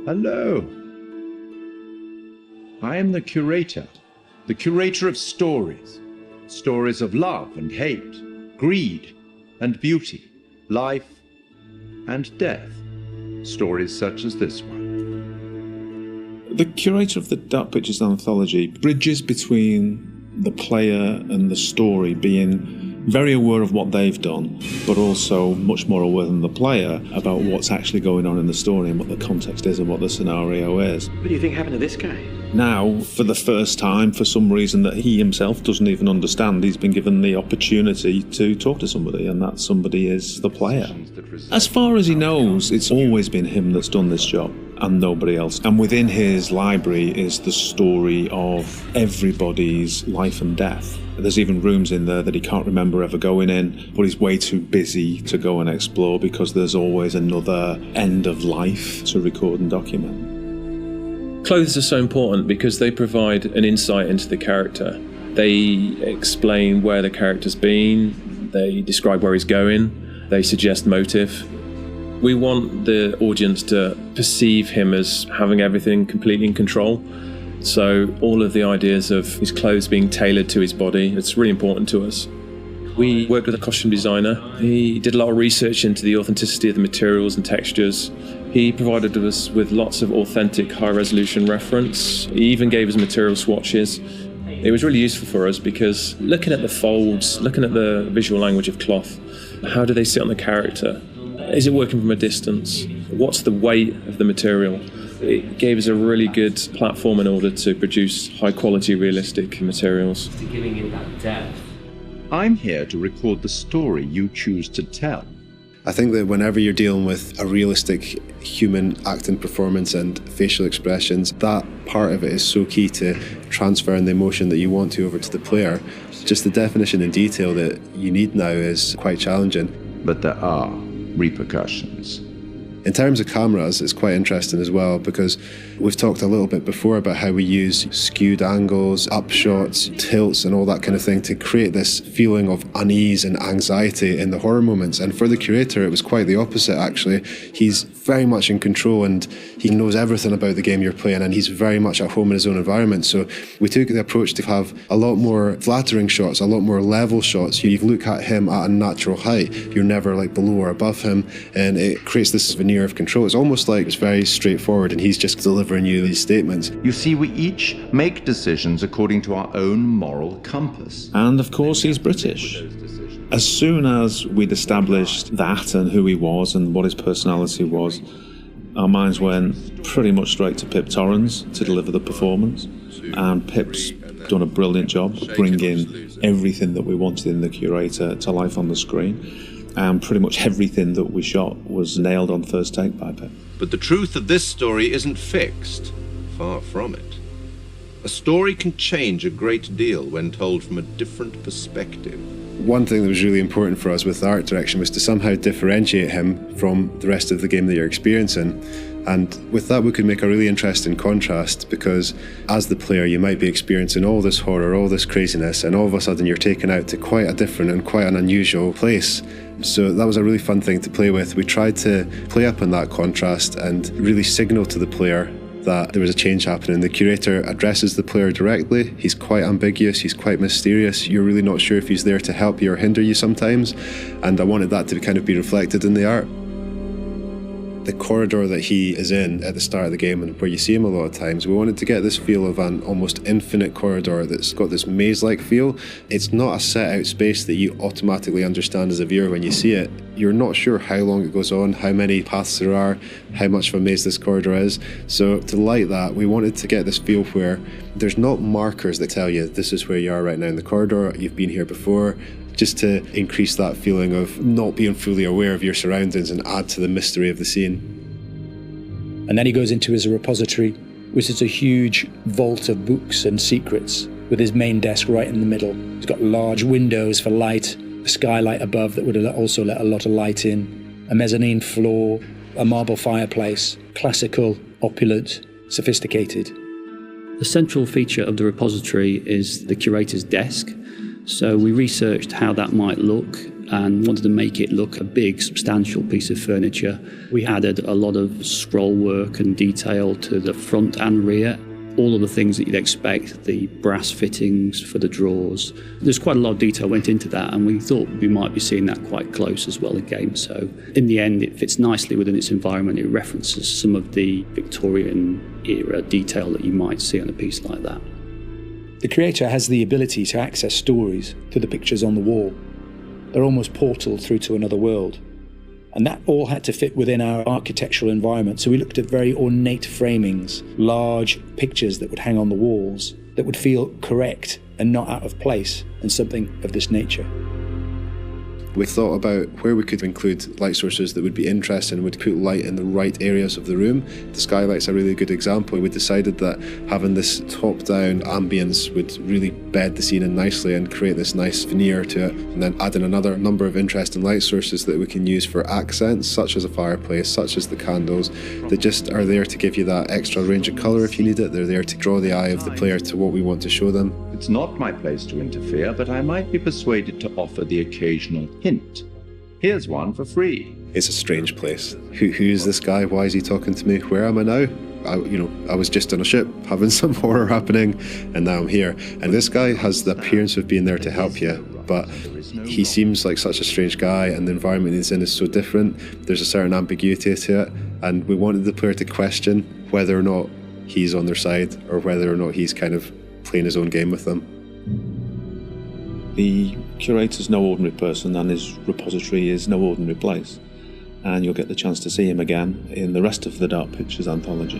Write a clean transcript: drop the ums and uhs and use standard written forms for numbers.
Hello. I am the Curator of stories. Stories of love and hate, greed and beauty, life and death. Stories such as this one. The Curator of the Dark Pictures anthology bridges between the player and the story, being very aware of what they've done, but also much more aware than the player about what's actually going on in the story and what the context is and what the scenario is. What do you think happened to this guy? Now, for the first time, for some reason that he himself doesn't even understand, he's been given the opportunity to talk to somebody, and that somebody is the player. As far as he knows, it's always been him that's done this job, and nobody else. And within his library is the story of everybody's life and death. There's even rooms in there that he can't remember ever going in, but he's way too busy to go and explore because there's always another end of life to record and document. Clothes are so important because they provide an insight into the character. They explain where the character's been, they describe where he's going, they suggest motive. We want the audience to perceive him as having everything completely in control. So all of the ideas of his clothes being tailored to his body, it's really important to us. We worked with a costume designer. He did a lot of research into the authenticity of the materials and textures. He provided us with lots of authentic high-resolution reference. He even gave us material swatches. It was really useful for us because looking at the folds, looking at the visual language of cloth, how do they sit on the character? Is it working from a distance? What's the weight of the material? It gave us a really good platform in order to produce high-quality, realistic materials. Giving it that depth. I'm here to record the story you choose to tell. I think that whenever you're dealing with a realistic human acting performance and facial expressions, that part of it is so key to transferring the emotion that you want to over to the player. Just the definition and detail that you need now is quite challenging. But there are repercussions. In terms of cameras, it's quite interesting as well because we've talked a little bit before about how we use skewed angles, upshots, tilts and all that kind of thing to create this feeling of unease and anxiety in the horror moments. And for the Curator, it was quite the opposite actually. He's very much in control and he knows everything about the game you're playing and he's very much at home in his own environment. So we took the approach to have a lot more flattering shots, a lot more level shots. You look at him at a natural height. You're never like below or above him and it creates this veneer of control. It's almost like it's very straightforward and he's just delivering you these statements. You see, we each make decisions according to our own moral compass. And of course he's British. As soon as we'd established that and who he was and what his personality was, our minds went pretty much straight to Pip Torrens to deliver the performance. And Pip's done a brilliant job bringing everything that we wanted in the Curator to life on the screen. And pretty much everything that we shot was nailed on first take by Pip. But the truth of this story isn't fixed. Far from it. A story can change a great deal when told from a different perspective. One thing that was really important for us with the art direction was to somehow differentiate him from the rest of the game that you're experiencing. And with that we could make a really interesting contrast because as the player you might be experiencing all this horror, all this craziness, and all of a sudden you're taken out to quite a different and quite an unusual place. So that was a really fun thing to play with. We tried to play up on that contrast and really signal to the player that there was a change happening. The Curator addresses the player directly. He's quite ambiguous, he's quite mysterious. You're really not sure if he's there to help you or hinder you sometimes. And I wanted that to kind of be reflected in the art. The corridor that he is in at the start of the game and where you see him a lot of times, we wanted to get this feel of an almost infinite corridor that's got this maze-like feel. It's not a set-out space that you automatically understand as a viewer when you see it. You're not sure how long it goes on, how many paths there are, how much of a maze this corridor is. So to light that, we wanted to get this feel where there's not markers that tell you this is where you are right now in the corridor, you've been here before, just to increase that feeling of not being fully aware of your surroundings and add to the mystery of the scene. And then he goes into his repository, which is a huge vault of books and secrets, with his main desk right in the middle. He's got large windows for light, a skylight above that would also let a lot of light in, a mezzanine floor, a marble fireplace, classical, opulent, sophisticated. The central feature of the repository is the curator's desk. So we researched how that might look and wanted to make it look a big, substantial piece of furniture. We added a lot of scroll work and detail to the front and rear. All of the things that you'd expect, the brass fittings for the drawers. There's quite a lot of detail went into that, and we thought we might be seeing that quite close as well again. So in the end, it fits nicely within its environment. It references some of the Victorian era detail that you might see on a piece like that. The Curator has the ability to access stories through the pictures on the wall. They're almost portals through to another world. And that all had to fit within our architectural environment. So we looked at very ornate framings, large pictures that would hang on the walls, that would feel correct and not out of place, and something of this nature. We thought about where we could include light sources that would be interesting and would put light in the right areas of the room. The skylight's a really good example. We decided that having this top-down ambience would really bed the scene in nicely and create this nice veneer to it. And then adding another number of interesting light sources that we can use for accents, such as a fireplace, such as the candles, that just are there to give you that extra range of colour if you need it. They're there to draw the eye of the player to what we want to show them. It's not my place to interfere, but I might be persuaded to offer the occasional hint. Here's one for free. It's a strange place. Who is this guy? Why is he talking to me? Where am I now? I was just on a ship having some horror happening, and now I'm here. And this guy has the appearance of being there to help you, but he seems like such a strange guy, and the environment he's in is so different. There's a certain ambiguity to it, and we wanted the player to question whether or not he's on their side or whether or not he's kind of playing his own game with them. The Curator's no ordinary person, and his repository is no ordinary place. And you'll get the chance to see him again in the rest of the Dark Pictures anthology.